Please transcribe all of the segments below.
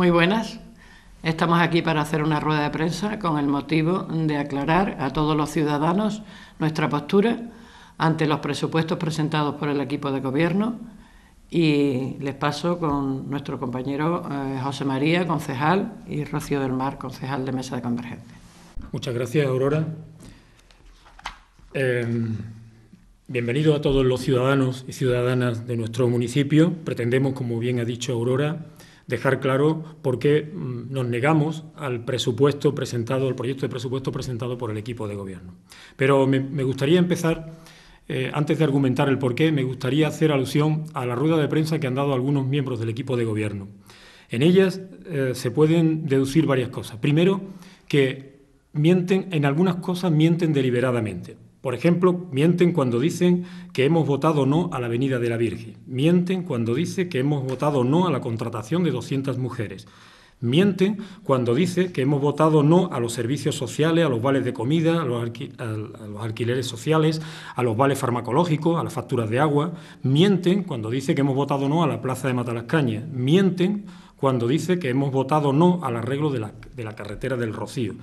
Muy buenas. Estamos aquí para hacer una rueda de prensa con el motivo de aclarar a todos los ciudadanos nuestra postura ante los presupuestos presentados por el equipo de gobierno, y les paso con nuestro compañero José María, concejal, y Rocío del Mar, concejal de Mesa de Convergencia. Muchas gracias, Aurora. Bienvenidos a todos los ciudadanos y ciudadanas de nuestro municipio. Pretendemos, como bien ha dicho Aurora, dejar claro por qué nos negamos al presupuesto presentado, al proyecto de presupuesto presentado por el equipo de gobierno. Pero me gustaría empezar, antes de argumentar el porqué, me gustaría hacer alusión a la rueda de prensa que han dado algunos miembros del equipo de gobierno. En ellas se pueden deducir varias cosas. Primero, que mienten, en algunas cosas mienten deliberadamente. Por ejemplo, mienten cuando dicen que hemos votado no a la Avenida de la Virgen. Mienten cuando dicen que hemos votado no a la contratación de 200 mujeres. Mienten cuando dicen que hemos votado no a los servicios sociales, a los vales de comida, a los alquileres sociales, a los vales farmacológicos, a las facturas de agua. Mienten cuando dicen que hemos votado no a la plaza de Matalascañas. Mienten cuando dicen que hemos votado no al arreglo de la carretera del Rocío.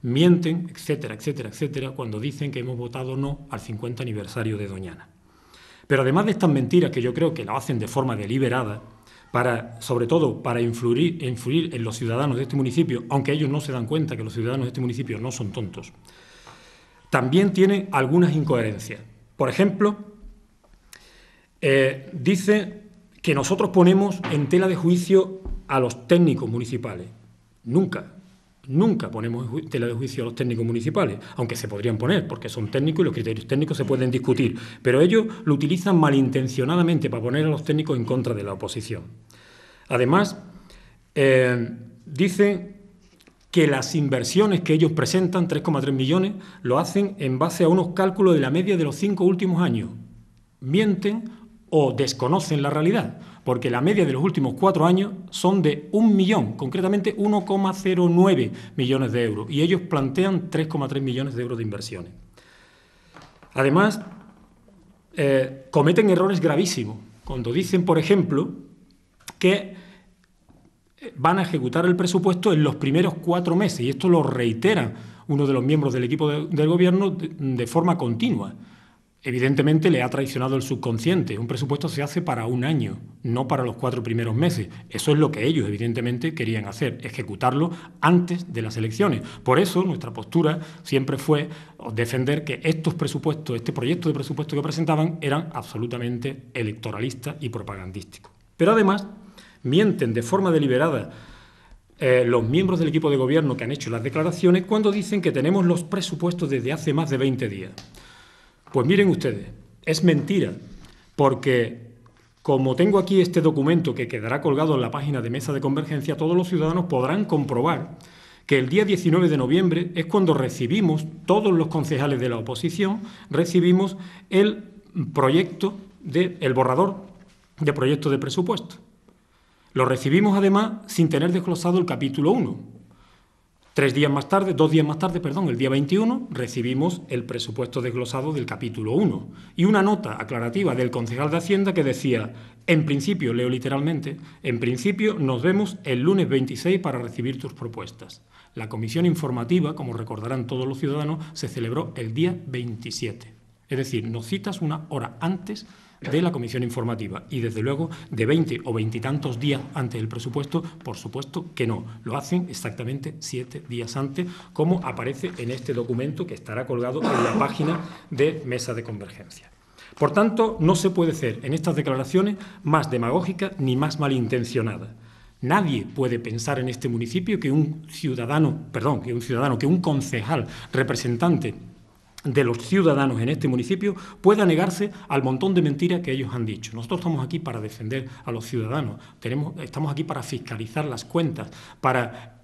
Mienten, etcétera, etcétera, etcétera, cuando dicen que hemos votado no al 50 aniversario de Doñana. Pero además de estas mentiras, que yo creo que lo hacen de forma deliberada, sobre todo para influir en los ciudadanos de este municipio, aunque ellos no se dan cuenta que los ciudadanos de este municipio no son tontos, también tienen algunas incoherencias. Por ejemplo, dice que nosotros ponemos en tela de juicio a los técnicos municipales. Nunca ponemos en tela de juicio a los técnicos municipales, aunque se podrían poner, porque son técnicos y los criterios técnicos se pueden discutir, pero ellos lo utilizan malintencionadamente para poner a los técnicos en contra de la oposición. Además, dicen que las inversiones que ellos presentan, 3,3 millones, lo hacen en base a unos cálculos de la media de los 5 últimos años. Mienten o desconocen la realidad, porque la media de los últimos 4 años son de 1 millón, concretamente 1,09 millones de euros, y ellos plantean 3,3 millones de euros de inversiones. Además, cometen errores gravísimos cuando dicen, por ejemplo, que van a ejecutar el presupuesto en los primeros 4 meses, y esto lo reitera uno de los miembros del equipo del gobierno de forma continua. Evidentemente le ha traicionado el subconsciente. Un presupuesto se hace para 1 año, no para los 4 primeros meses. Eso es lo que ellos, evidentemente, querían hacer, ejecutarlo antes de las elecciones. Por eso nuestra postura siempre fue defender que estos presupuestos, este proyecto de presupuesto que presentaban, eran absolutamente electoralistas y propagandísticos. Pero además mienten de forma deliberada los miembros del equipo de gobierno que han hecho las declaraciones cuando dicen que tenemos los presupuestos desde hace más de 20 días. Pues miren ustedes, es mentira, porque como tengo aquí este documento que quedará colgado en la página de Mesa de Convergencia, todos los ciudadanos podrán comprobar que el día 19 de noviembre es cuando recibimos, todos los concejales de la oposición, recibimos el borrador de proyecto de presupuesto. Lo recibimos además sin tener desglosado el capítulo 1. 2 días más tarde, el día 21, recibimos el presupuesto desglosado del capítulo 1 y una nota aclarativa del concejal de Hacienda que decía, en principio, leo literalmente, en principio nos vemos el lunes 26 para recibir tus propuestas. La comisión informativa, como recordarán todos los ciudadanos, se celebró el día 27. Es decir, nos citas 1 hora antes de la comisión informativa y, desde luego, de 20 o 20 y tantos días antes del presupuesto, por supuesto que no. Lo hacen exactamente 7 días antes, como aparece en este documento que estará colgado en la página de Mesa de Convergencia. Por tanto, no se puede hacer en estas declaraciones más demagógica ni más malintencionada. Nadie puede pensar en este municipio que un concejal representante de los ciudadanos en este municipio pueda negarse al montón de mentiras que ellos han dicho. Nosotros estamos aquí para defender a los ciudadanos, estamos aquí para fiscalizar las cuentas, para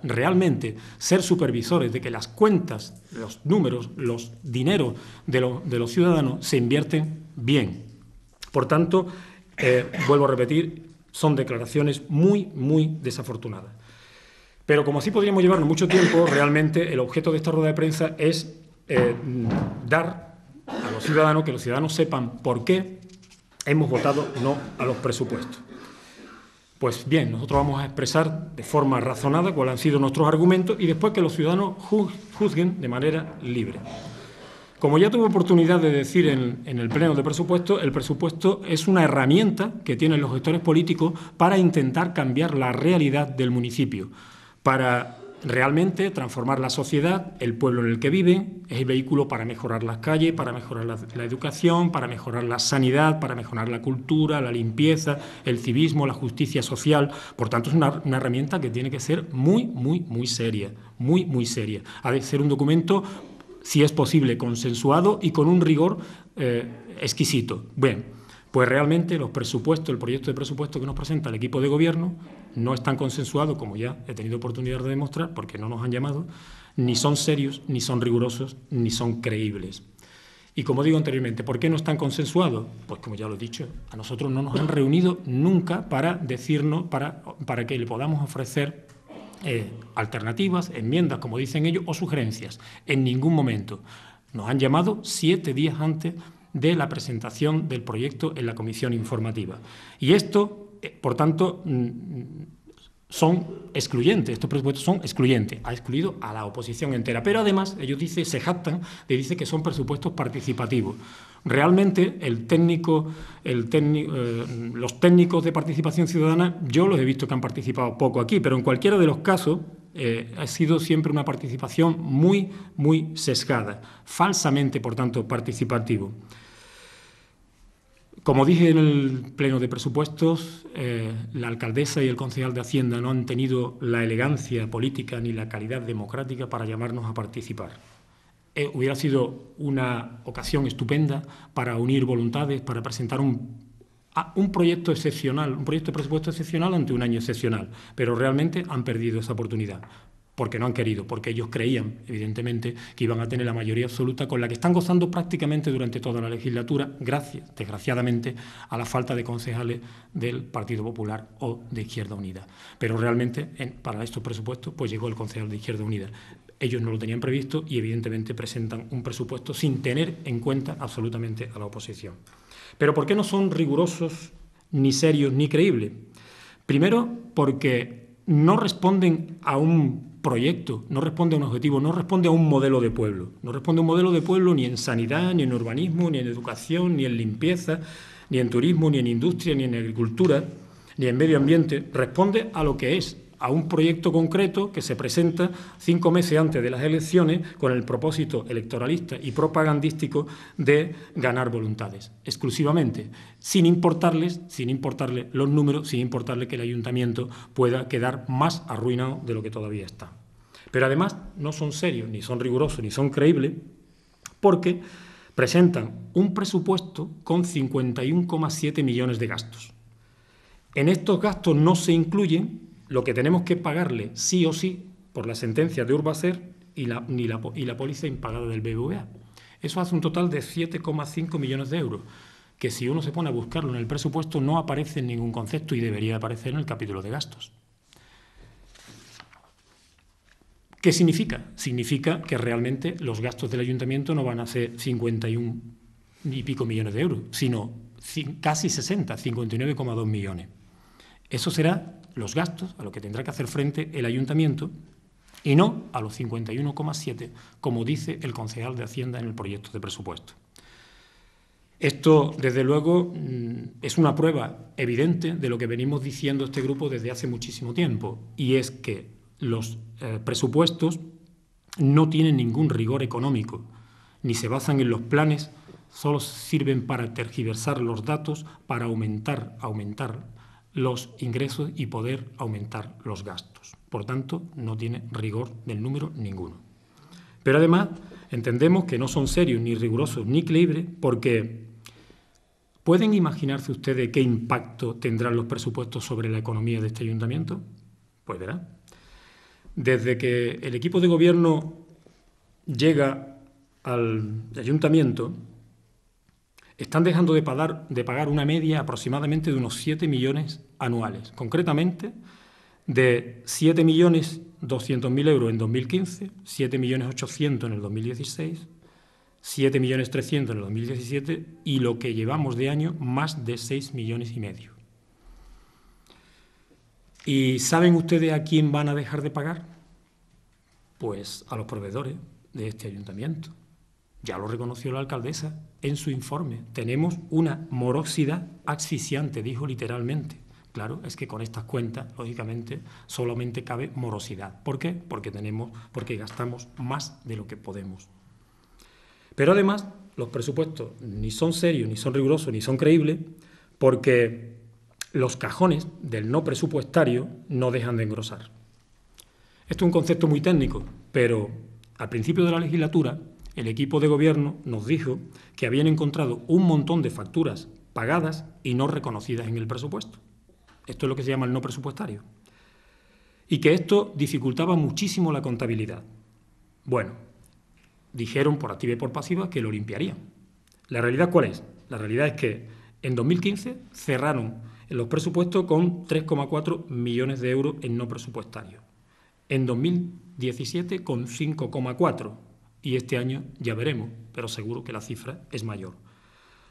realmente ser supervisores de que las cuentas, los números, los dineros de los ciudadanos se invierten bien. Por tanto, vuelvo a repetir, son declaraciones muy, muy desafortunadas. Pero como así podríamos llevarnos mucho tiempo, realmente el objeto de esta rueda de prensa es dar a los ciudadanos, que los ciudadanos sepan por qué hemos votado no a los presupuestos. Pues bien, nosotros vamos a expresar de forma razonada cuáles han sido nuestros argumentos y después que los ciudadanos juzguen de manera libre. Como ya tuve oportunidad de decir en el Pleno de Presupuestos, el presupuesto es una herramienta que tienen los gestores políticos para intentar cambiar la realidad del municipio, para realmente transformar la sociedad, el pueblo en el que viven, es el vehículo para mejorar las calles, para mejorar la educación, para mejorar la sanidad, para mejorar la cultura, la limpieza, el civismo, la justicia social. Por tanto, es una herramienta que tiene que ser muy seria, muy seria. Ha de ser un documento, si es posible, consensuado y con un rigor exquisito. Bien, pues realmente los presupuestos, el proyecto de presupuesto que nos presenta el equipo de gobierno no están consensuados, como ya he tenido oportunidad de demostrar, porque no nos han llamado, ni son serios, ni son rigurosos, ni son creíbles. Y como digo anteriormente, ¿por qué no están consensuados? Pues como ya lo he dicho, a nosotros no nos han reunido nunca para decirnos, para que le podamos ofrecer alternativas, enmiendas, como dicen ellos, o sugerencias. En ningún momento. Nos han llamado 7 días antes de la presentación del proyecto en la comisión informativa. Y esto, por tanto, son excluyentes, estos presupuestos son excluyentes, ha excluido a la oposición entera. Pero además, ellos se jactan de decir que son presupuestos participativos. Realmente, los técnicos de participación ciudadana, yo los he visto que han participado poco aquí, pero en cualquiera de los casos ha sido siempre una participación muy sesgada, falsamente, por tanto, participativo. Como dije en el Pleno de Presupuestos, la alcaldesa y el concejal de Hacienda no han tenido la elegancia política ni la calidad democrática para llamarnos a participar. Hubiera sido una ocasión estupenda para unir voluntades, para presentar un proyecto excepcional, un proyecto de presupuesto excepcional ante un año excepcional, pero realmente han perdido esa oportunidad. Porque no han querido, porque ellos creían, evidentemente, que iban a tener la mayoría absoluta con la que están gozando prácticamente durante toda la legislatura, gracias, desgraciadamente, a la falta de concejales del Partido Popular o de Izquierda Unida. Pero realmente, para estos presupuestos, pues llegó el concejal de Izquierda Unida. Ellos no lo tenían previsto y, evidentemente, presentan un presupuesto sin tener en cuenta absolutamente a la oposición. Pero ¿por qué no son rigurosos, ni serios, ni creíbles? Primero, porque no responden a un proyecto, no responde a un objetivo, no responde a un modelo de pueblo. No responde a un modelo de pueblo ni en sanidad, ni en urbanismo, ni en educación, ni en limpieza, ni en turismo, ni en industria, ni en agricultura, ni en medio ambiente. Responde a lo que es, a un proyecto concreto que se presenta 5 meses antes de las elecciones con el propósito electoralista y propagandístico de ganar voluntades, exclusivamente, sin importarles los números, sin importarle que el ayuntamiento pueda quedar más arruinado de lo que todavía está. Pero además no son serios, ni son rigurosos, ni son creíbles, porque presentan un presupuesto con 51,7 millones de gastos. En estos gastos no se incluyen lo que tenemos que pagarle sí o sí por la sentencia de Urbacer y la póliza impagada del BBVA. Eso hace un total de 7,5 millones de euros, que si uno se pone a buscarlo en el presupuesto no aparece en ningún concepto y debería aparecer en el capítulo de gastos. ¿Qué significa? Significa que realmente los gastos del ayuntamiento no van a ser 51 y pico millones de euros, sino casi 60, 59,2 millones. Eso será los gastos a lo que tendrá que hacer frente el ayuntamiento y no a los 51,7, como dice el concejal de Hacienda en el proyecto de presupuesto. Esto, desde luego, es una prueba evidente de lo que venimos diciendo este grupo desde hace muchísimo tiempo, y es que los presupuestos no tienen ningún rigor económico, ni se basan en los planes, solo sirven para tergiversar los datos, para aumentar los ingresos y poder aumentar los gastos. Por tanto, no tiene rigor del número ninguno. Pero además entendemos que no son serios, ni rigurosos, ni creíbles, porque ¿pueden imaginarse ustedes qué impacto tendrán los presupuestos sobre la economía de este ayuntamiento? Pues verán. Desde que el equipo de gobierno llega al ayuntamiento, están dejando de pagar una media aproximadamente de unos 7 millones anuales, concretamente de 7.200.000 euros en 2015, 7.800.000 en el 2016, 7.300.000 en el 2017 y lo que llevamos de año más de 6,5 millones. ¿Y saben ustedes a quién van a dejar de pagar? Pues a los proveedores de este ayuntamiento. Ya lo reconoció la alcaldesa en su informe. Tenemos una morosidad asfixiante, dijo literalmente. Claro, es que con estas cuentas, lógicamente, solamente cabe morosidad. ¿Por qué? Porque gastamos más de lo que podemos. Pero además, los presupuestos ni son serios, ni son rigurosos, ni son creíbles, porque los cajones del no presupuestario no dejan de engrosar. Esto es un concepto muy técnico, pero al principio de la legislatura el equipo de gobierno nos dijo que habían encontrado un montón de facturas pagadas y no reconocidas en el presupuesto. Esto es lo que se llama el no presupuestario. Y que esto dificultaba muchísimo la contabilidad. Bueno, dijeron por activa y por pasiva que lo limpiarían. ¿La realidad cuál es? La realidad es que en 2015 cerraron los presupuestos con 3,4 millones de euros en no presupuestario. En 2017 con 5,4 y este año ya veremos, pero seguro que la cifra es mayor.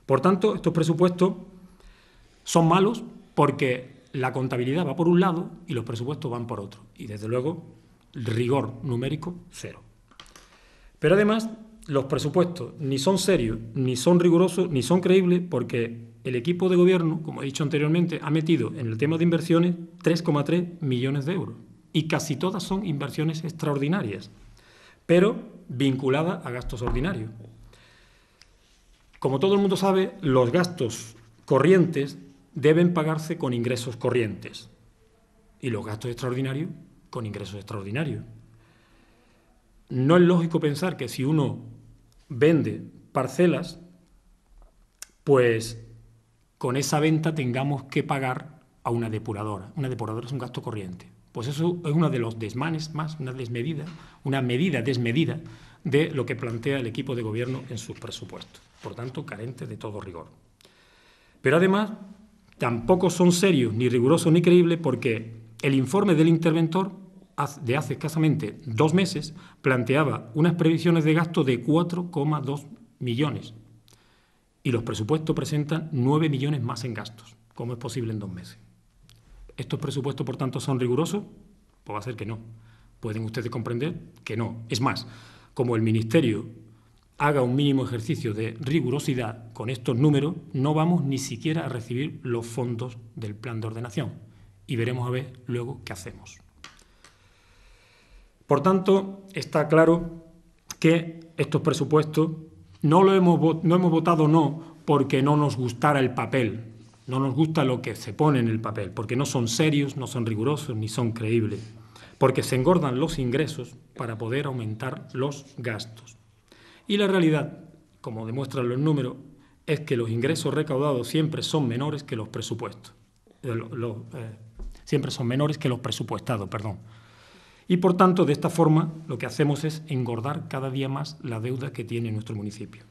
Por tanto, estos presupuestos son malos porque la contabilidad va por un lado y los presupuestos van por otro. Y desde luego, rigor numérico, cero. Pero además, los presupuestos ni son serios, ni son rigurosos, ni son creíbles porque el equipo de gobierno, como he dicho anteriormente, ha metido en el tema de inversiones 3,3 millones de euros. Y casi todas son inversiones extraordinarias, pero vinculadas a gastos ordinarios. Como todo el mundo sabe, los gastos corrientes deben pagarse con ingresos corrientes y los gastos extraordinarios con ingresos extraordinarios. No es lógico pensar que si uno vende parcelas, pues con esa venta tengamos que pagar a una depuradora. Una depuradora es un gasto corriente. Pues eso es uno de los desmanes más, una medida desmedida de lo que plantea el equipo de gobierno en sus presupuestos. Por tanto, carente de todo rigor. Pero además, tampoco son serios, ni rigurosos, ni creíbles, porque el informe del interventor de hace escasamente 2 meses planteaba unas previsiones de gasto de 4,2 millones y los presupuestos presentan 9 millones más en gastos. ¿Cómo es posible en 2 meses? ¿Estos presupuestos, por tanto, son rigurosos? Pues va a ser que no. Pueden ustedes comprender que no. Es más, como el Ministerio haga un mínimo ejercicio de rigurosidad con estos números, no vamos ni siquiera a recibir los fondos del Plan de Ordenación. Y veremos a ver luego qué hacemos. Por tanto, está claro que estos presupuestos no hemos votado no porque no nos gustara el papel. No nos gusta lo que se pone en el papel, porque no son serios, no son rigurosos, ni son creíbles, porque se engordan los ingresos para poder aumentar los gastos. Y la realidad, como demuestran los números, es que los ingresos recaudados siempre son menores que los presupuestos. Siempre son menores que los presupuestados, perdón. Y por tanto, de esta forma, lo que hacemos es engordar cada día más la deuda que tiene nuestro municipio.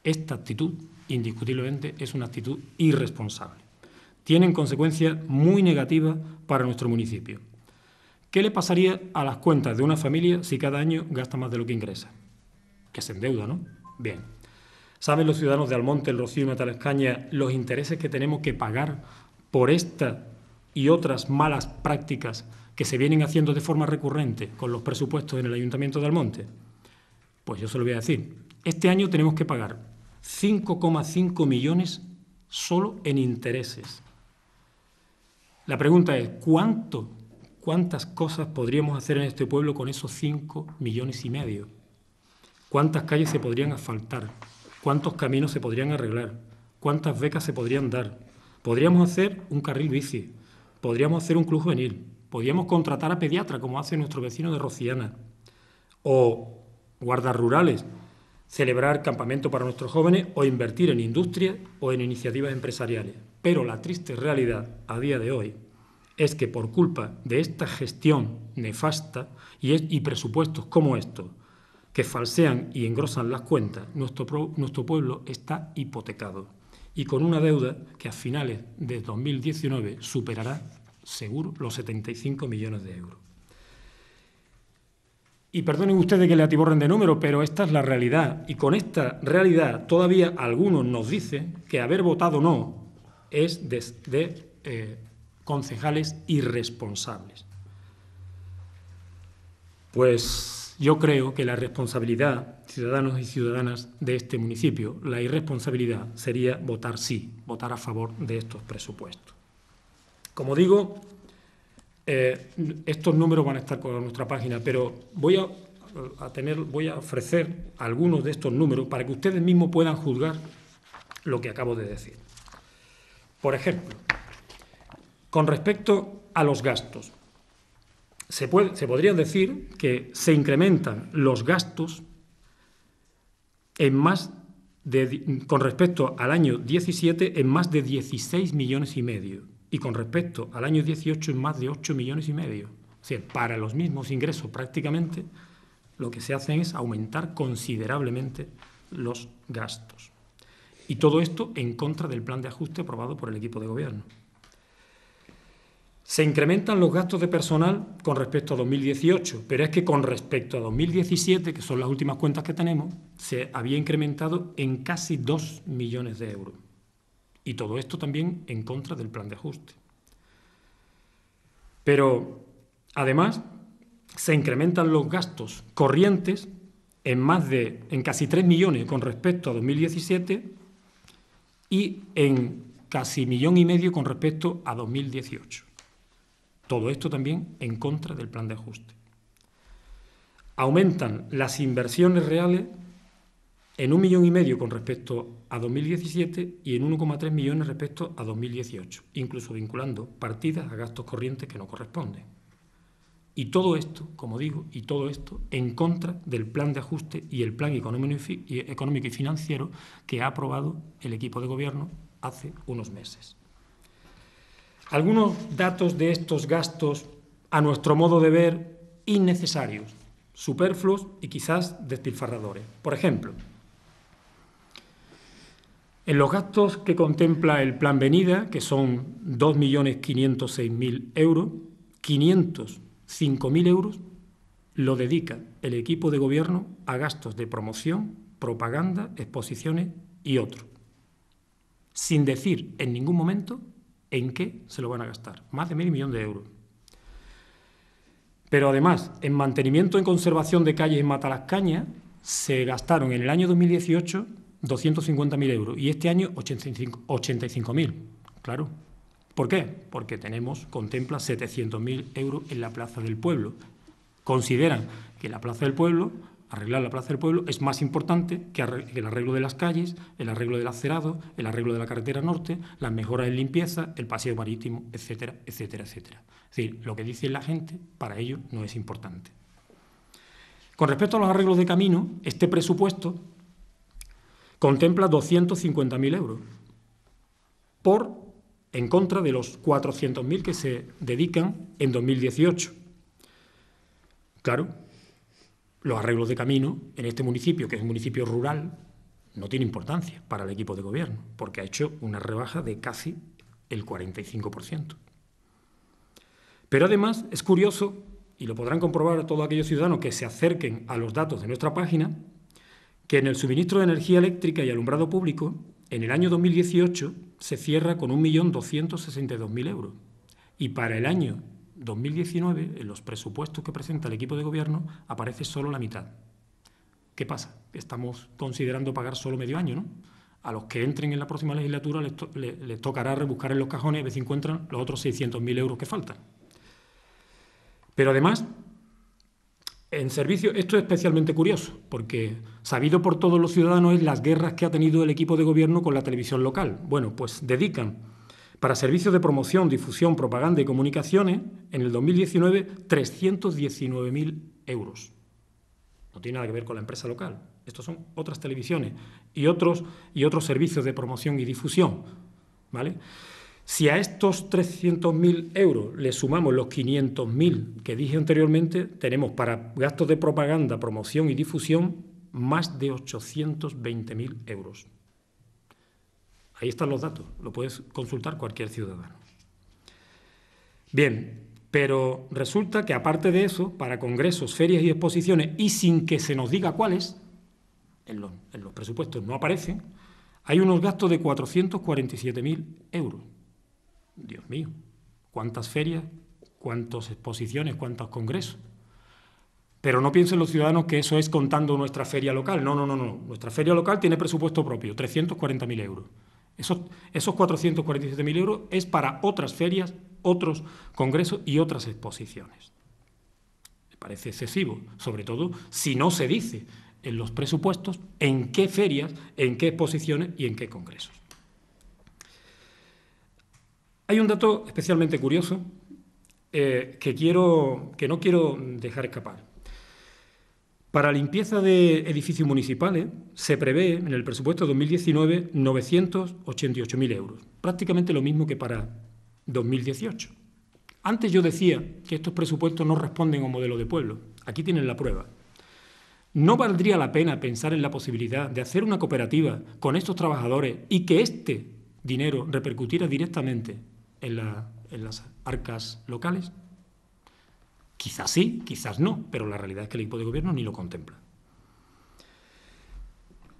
Esta actitud, indiscutiblemente, es una actitud irresponsable. Tienen consecuencias muy negativas para nuestro municipio. ¿Qué le pasaría a las cuentas de una familia si cada año gasta más de lo que ingresa? Que se endeuda, ¿no? Bien. ¿Saben los ciudadanos de Almonte, El Rocío y Matalescaña los intereses que tenemos que pagar por esta y otras malas prácticas que se vienen haciendo de forma recurrente con los presupuestos en el Ayuntamiento de Almonte? Pues yo se lo voy a decir. Este año tenemos que pagar 5,5 millones solo en intereses. La pregunta es, ¿cuántas cosas podríamos hacer en este pueblo con esos 5,5 millones? ¿Cuántas calles se podrían asfaltar? ¿Cuántos caminos se podrían arreglar? ¿Cuántas becas se podrían dar? Podríamos hacer un carril bici, podríamos hacer un club juvenil, podríamos contratar a pediatra, como hace nuestro vecino de Rociana, o guardas rurales, celebrar campamentos para nuestros jóvenes o invertir en industria o en iniciativas empresariales. Pero la triste realidad a día de hoy es que por culpa de esta gestión nefasta y presupuestos como estos, que falsean y engrosan las cuentas, nuestro pueblo está hipotecado y con una deuda que a finales de 2019 superará seguro los 75 millones de euros. Y perdonen ustedes que le atiborren de números, pero esta es la realidad. Y con esta realidad todavía algunos nos dicen que haber votado no es de concejales irresponsables. Pues yo creo que la responsabilidad, ciudadanos y ciudadanas de este municipio, la irresponsabilidad sería votar sí, votar a favor de estos presupuestos. Como digo, estos números van a estar con nuestra página, pero voy a ofrecer algunos de estos números para que ustedes mismos puedan juzgar lo que acabo de decir. Por ejemplo, con respecto a los gastos, se podría decir que se incrementan los gastos con respecto al año 17 en más de 16,5 millones y con respecto al año 18 en más de 8,5 millones. Es decir, para los mismos ingresos prácticamente lo que se hace es aumentar considerablemente los gastos. Y todo esto en contra del plan de ajuste aprobado por el equipo de gobierno. Se incrementan los gastos de personal con respecto a 2018, pero es que con respecto a 2017, que son las últimas cuentas que tenemos, se había incrementado en casi 2 millones de euros. Y todo esto también en contra del plan de ajuste. Pero, además, se incrementan los gastos corrientes en casi 3 millones con respecto a 2017 y en casi 1,5 millones con respecto a 2018. Todo esto también en contra del plan de ajuste. Aumentan las inversiones reales en 1,5 millones con respecto a 2017 y en 1,3 millones respecto a 2018, incluso vinculando partidas a gastos corrientes que no corresponden. Y todo esto, como digo, en contra del plan de ajuste y el plan económico y financiero que ha aprobado el equipo de gobierno hace unos meses. Algunos datos de estos gastos, a nuestro modo de ver, innecesarios, superfluos y quizás despilfarradores. Por ejemplo, en los gastos que contempla el Plan Venida, que son 2,506,000 euros, 505,000 euros lo dedica el equipo de gobierno a gastos de promoción, propaganda, exposiciones y otros, sin decir en ningún momento en qué se lo van a gastar. Más de 1,5 millones de euros. Pero además, en mantenimiento y conservación de calles en Matalascaña se gastaron en el año 2018 250,000 euros y este año 85,000. Claro. ¿Por qué? Porque contempla 700,000 euros en la Plaza del Pueblo. Consideran que la Plaza del Pueblo, arreglar la Plaza del Pueblo, es más importante que el arreglo de las calles, el arreglo del acerado, el arreglo de la carretera norte, las mejoras en limpieza, el paseo marítimo, etcétera, etcétera, etcétera. Es decir, lo que dice la gente, para ellos no es importante. Con respecto a los arreglos de camino, este presupuesto contempla 250,000 euros en contra de los 400,000 que se dedican en 2018. Claro, los arreglos de camino en este municipio, que es un municipio rural, no tiene importancia para el equipo de gobierno, porque ha hecho una rebaja de casi el 45%. Pero además es curioso, y lo podrán comprobar a todos aquellos ciudadanos que se acerquen a los datos de nuestra página, que en el suministro de energía eléctrica y alumbrado público, en el año 2018 se cierra con 1,262,000 euros. Y para el año 2019, en los presupuestos que presenta el equipo de gobierno, aparece solo la mitad. ¿Qué pasa? Estamos considerando pagar solo medio año, ¿no? A los que entren en la próxima legislatura les tocará rebuscar en los cajones y ver si encuentran los otros 600,000 euros que faltan. Pero además, en servicio, esto es especialmente curioso, porque sabido por todos los ciudadanos es las guerras que ha tenido el equipo de gobierno con la televisión local. Bueno, pues dedican para servicios de promoción, difusión, propaganda y comunicaciones, en el 2019, 319,000 euros. No tiene nada que ver con la empresa local. Estos son otras televisiones y otros servicios de promoción y difusión, ¿vale? Si a estos 300,000 euros le sumamos los 500,000 que dije anteriormente, tenemos para gastos de propaganda, promoción y difusión más de 820,000 euros. Ahí están los datos, lo puedes consultar cualquier ciudadano. Bien, pero resulta que aparte de eso, para congresos, ferias y exposiciones, y sin que se nos diga cuáles, en los presupuestos no aparecen, hay unos gastos de 447,000 euros. Dios mío, ¿Cuántas ferias? ¿Cuántas exposiciones? ¿Cuántos congresos? Pero no piensen los ciudadanos que eso es contando nuestra feria local. No. Nuestra feria local tiene presupuesto propio, 340.000 euros. Esos 447.000 euros es para otras ferias, otros congresos y otras exposiciones. Me parece excesivo, sobre todo si no se dice en los presupuestos en qué ferias, en qué exposiciones y en qué congresos. Hay un dato especialmente curioso que no quiero dejar escapar. Para limpieza de edificios municipales se prevé en el presupuesto 2019 988.000 euros, prácticamente lo mismo que para 2018. Antes yo decía que estos presupuestos no responden a un modelo de pueblo. Aquí tienen la prueba. ¿No valdría la pena pensar en la posibilidad de hacer una cooperativa con estos trabajadores y que este dinero repercutiera directamente en las arcas locales? Quizás sí, quizás no, pero la realidad es que el equipo de gobierno ni lo contempla.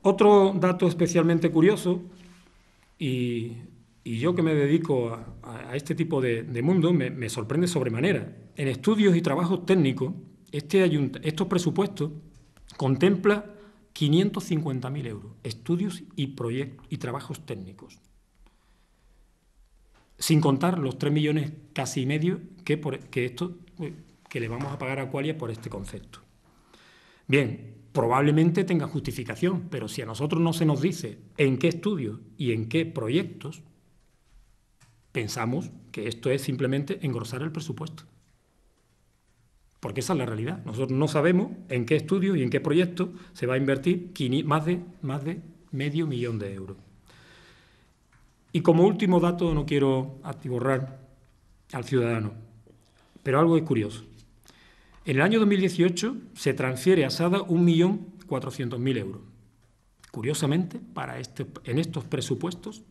Otro dato especialmente curioso, y yo que me dedico a este tipo de mundo, me sorprende sobremanera. En estudios y trabajos técnicos, estos presupuestos contempla 550.000 euros, estudios y trabajos técnicos, sin contar los 3 millones casi y medio que le vamos a pagar a Aqualia por este concepto. Bien, probablemente tenga justificación, pero si a nosotros no se nos dice en qué estudios y en qué proyectos, pensamos que esto es simplemente engrosar el presupuesto. Porque esa es la realidad. Nosotros no sabemos en qué estudios y en qué proyectos se va a invertir más de $500.000 de euros. Y como último dato, no quiero atiborrar al ciudadano, pero algo es curioso. En el año 2018 se transfiere a SADA 1.400.000 euros. Curiosamente, en estos presupuestos,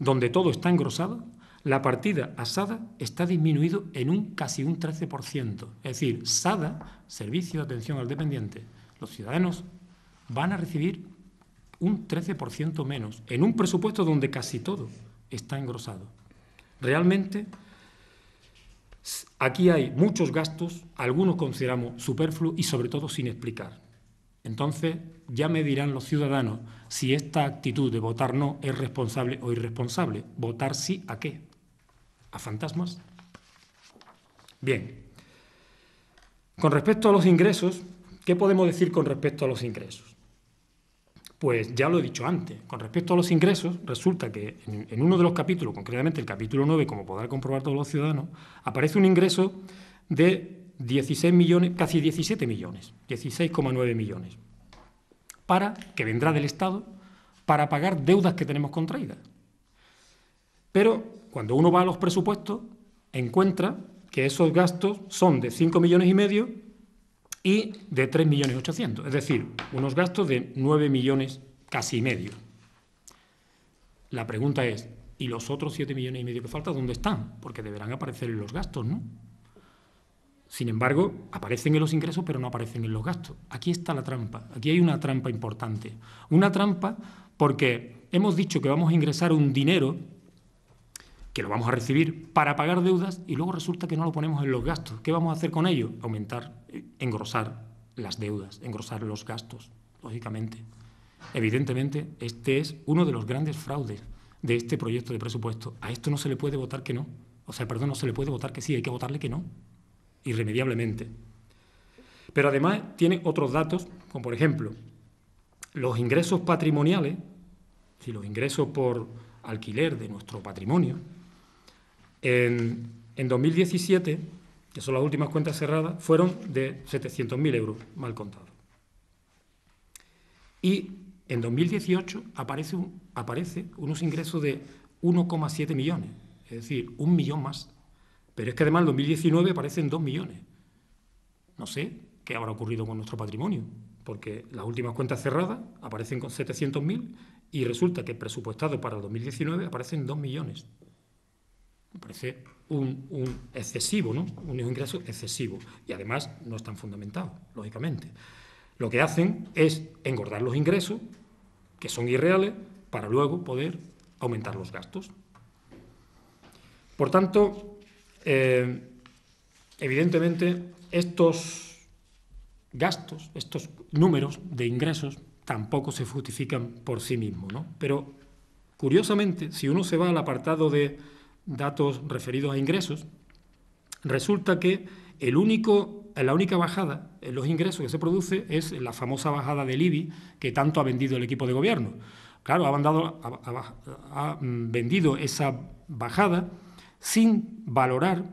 donde todo está engrosado, la partida a SADA está disminuido en casi un 13%. Es decir, SADA, Servicio de Atención al Dependiente, los ciudadanos van a recibir un 13% menos, en un presupuesto donde casi todo está engrosado. Realmente, aquí hay muchos gastos, algunos consideramos superfluos y sobre todo sin explicar. Entonces, ya me dirán los ciudadanos si esta actitud de votar no es responsable o irresponsable. ¿Votar sí a qué? ¿A fantasmas? Bien. Con respecto a los ingresos, ¿qué podemos decir con respecto a los ingresos? Pues ya lo he dicho antes. Con respecto a los ingresos, resulta que en uno de los capítulos, concretamente el capítulo 9, como podrán comprobar todos los ciudadanos, aparece un ingreso de 16 millones, casi 17 millones, 16,9 millones, que vendrá del Estado para pagar deudas que tenemos contraídas. Pero cuando uno va a los presupuestos, encuentra que esos gastos son de 5,5 millones y de 3,8 millones, es decir, unos gastos de 9 millones casi y medio. La pregunta es, ¿y los otros 7,5 millones que faltan dónde están? Porque deberán aparecer en los gastos, ¿no? Sin embargo, aparecen en los ingresos, pero no aparecen en los gastos. Aquí está la trampa. Aquí hay una trampa importante. Una trampa porque hemos dicho que vamos a ingresar un dinero que lo vamos a recibir para pagar deudas y luego resulta que no lo ponemos en los gastos. ¿Qué vamos a hacer con ello? Engrosar las deudas, engrosar los gastos, lógicamente. Evidentemente, este es uno de los grandes fraudes de este proyecto de presupuesto. A esto no se le puede votar que no. No se le puede votar que sí, hay que votarle que no. Irremediablemente. Pero además tiene otros datos, como por ejemplo, los ingresos patrimoniales, si los ingresos por alquiler de nuestro patrimonio, en 2017, que son las últimas cuentas cerradas, fueron de 700.000 euros, mal contados. Y en 2018 aparece unos ingresos de 1,7 millones, es decir, 1 millón más. Pero es que además en 2019 aparecen 2 millones. No sé qué habrá ocurrido con nuestro patrimonio, porque las últimas cuentas cerradas aparecen con 700.000 y resulta que presupuestado para el 2019 aparecen 2 millones. Me parece un excesivo, ¿no? Un ingreso excesivo. Y además no están fundamentados, lógicamente. Lo que hacen es engordar los ingresos, que son irreales, para luego poder aumentar los gastos. Por tanto, Evidentemente, estos gastos, estos números de ingresos tampoco se justifican por sí mismos, ¿no? Pero, curiosamente, si uno se va al apartado de datos referidos a ingresos, resulta que la única bajada en los ingresos que se produce es la famosa bajada del IBI que tanto ha vendido el equipo de gobierno. Claro, ha vendido esa bajada sin valorar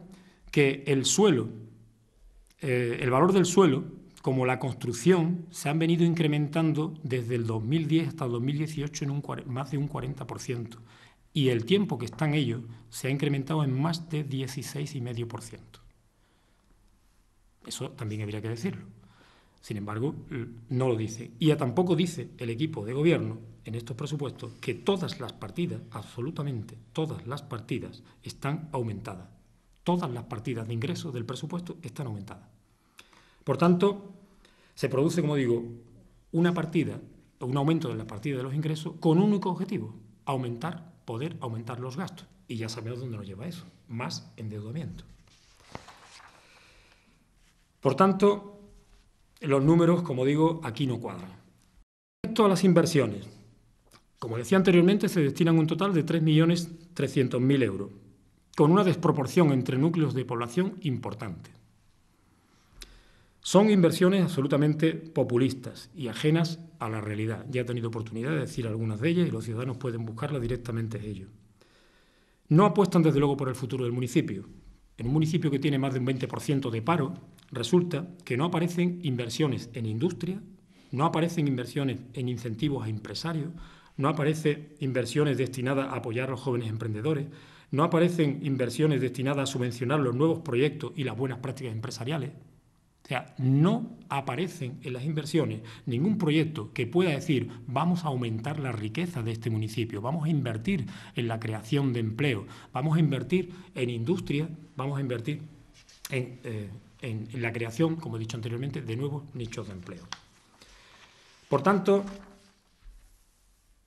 que el suelo, el valor del suelo, como la construcción, se han venido incrementando desde el 2010 hasta el 2018 en más de un 40%. Y el tiempo que están ellos se ha incrementado en más de 16,5%. Eso también habría que decirlo. Sin embargo, no lo dice. Y tampoco dice el equipo de gobierno en estos presupuestos que todas las partidas, absolutamente todas las partidas, están aumentadas. Todas las partidas de ingresos del presupuesto están aumentadas. Por tanto, se produce, como digo, un aumento de la partida de los ingresos con un único objetivo: poder aumentar los gastos. Y ya sabemos dónde nos lleva eso: más endeudamiento. Por tanto, los números, como digo, aquí no cuadran. Respecto a las inversiones, como decía anteriormente, se destinan un total de 3.300.000 euros, con una desproporción entre núcleos de población importante. Son inversiones absolutamente populistas y ajenas a la realidad. Ya he tenido oportunidad de decir algunas de ellas y los ciudadanos pueden buscarlas directamente ellos. No apuestan desde luego por el futuro del municipio. En un municipio que tiene más de un 20% de paro, resulta que no aparecen inversiones en industria, no aparecen inversiones en incentivos a empresarios, no aparecen inversiones destinadas a apoyar a los jóvenes emprendedores, no aparecen inversiones destinadas a subvencionar los nuevos proyectos y las buenas prácticas empresariales. O sea, no aparecen en las inversiones ningún proyecto que pueda decir: vamos a aumentar la riqueza de este municipio, vamos a invertir en la creación de empleo, vamos a invertir en industria, vamos a invertir en la creación, como he dicho anteriormente, de nuevos nichos de empleo. Por tanto,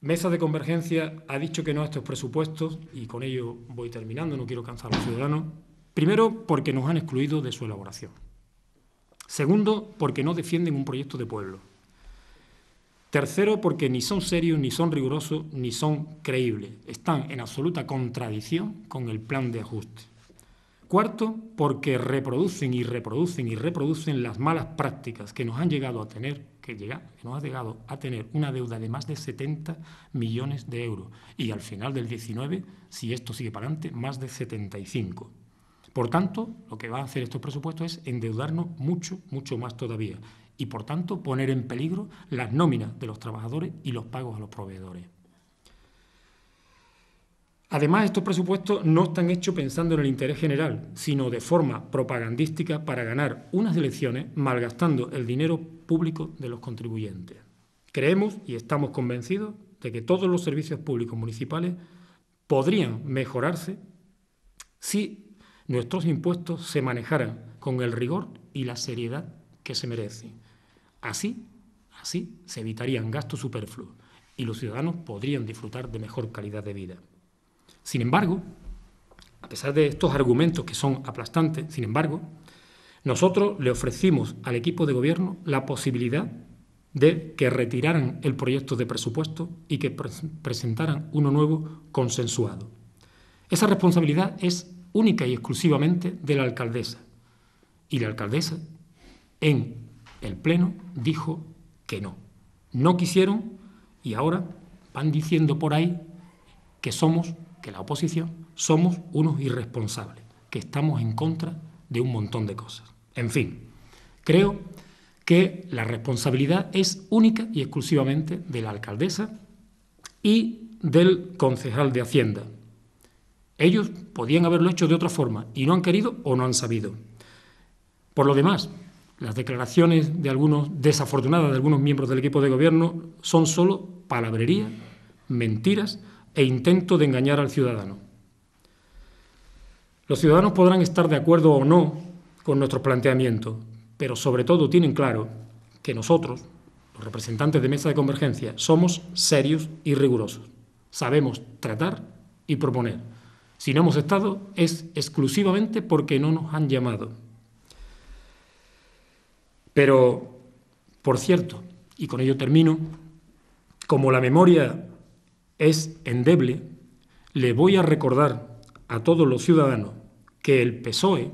Mesa de Convergencia ha dicho que no a estos presupuestos, y con ello voy terminando, no quiero cansar a los ciudadanos. Primero, porque nos han excluido de su elaboración. Segundo, porque no defienden un proyecto de pueblo. Tercero, porque ni son serios, ni son rigurosos, ni son creíbles. Están en absoluta contradicción con el plan de ajuste. Cuarto, porque reproducen y reproducen y reproducen las malas prácticas que nos han llegado a tener, que nos ha llegado a tener una deuda de más de 70 millones de euros. Y al final del 19, si esto sigue para adelante, más de 75. Por tanto, lo que van a hacer estos presupuestos es endeudarnos mucho, mucho más todavía y, por tanto, poner en peligro las nóminas de los trabajadores y los pagos a los proveedores. Además, estos presupuestos no están hechos pensando en el interés general, sino de forma propagandística para ganar unas elecciones malgastando el dinero público de los contribuyentes. Creemos y estamos convencidos de que todos los servicios públicos municipales podrían mejorarse si nuestros impuestos se manejaran con el rigor y la seriedad que se merecen. Así se evitarían gastos superfluos y los ciudadanos podrían disfrutar de mejor calidad de vida. Sin embargo, a pesar de estos argumentos que son aplastantes, nosotros le ofrecimos al equipo de gobierno la posibilidad de que retiraran el proyecto de presupuesto y que presentaran uno nuevo consensuado. Esa responsabilidad es única y exclusivamente de la alcaldesa. Y la alcaldesa, en el Pleno, dijo que no. No quisieron y ahora van diciendo por ahí que la oposición somos unos irresponsables, que estamos en contra de un montón de cosas. En fin, creo que la responsabilidad es única y exclusivamente de la alcaldesa y del concejal de Hacienda. Ellos podían haberlo hecho de otra forma y no han querido o no han sabido. Por lo demás, las declaraciones desafortunadas de algunos miembros del equipo de gobierno son solo palabrería, mentiras e intento de engañar al ciudadano. Los ciudadanos podrán estar de acuerdo o no con nuestros planteamientos, pero sobre todo tienen claro que nosotros, los representantes de Mesa de Convergencia, somos serios y rigurosos. Sabemos tratar y proponer. Si no hemos estado, es exclusivamente porque no nos han llamado. Pero, por cierto, y con ello termino, como la memoria es endeble, le voy a recordar a todos los ciudadanos que el PSOE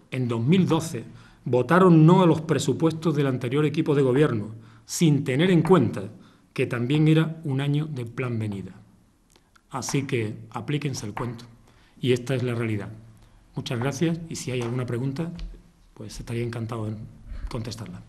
en 2012 votaron no a los presupuestos del anterior equipo de gobierno, sin tener en cuenta que también era un año de Plan Venida. Así que aplíquense el cuento. Y esta es la realidad. Muchas gracias y si hay alguna pregunta, pues estaría encantado en contestarla.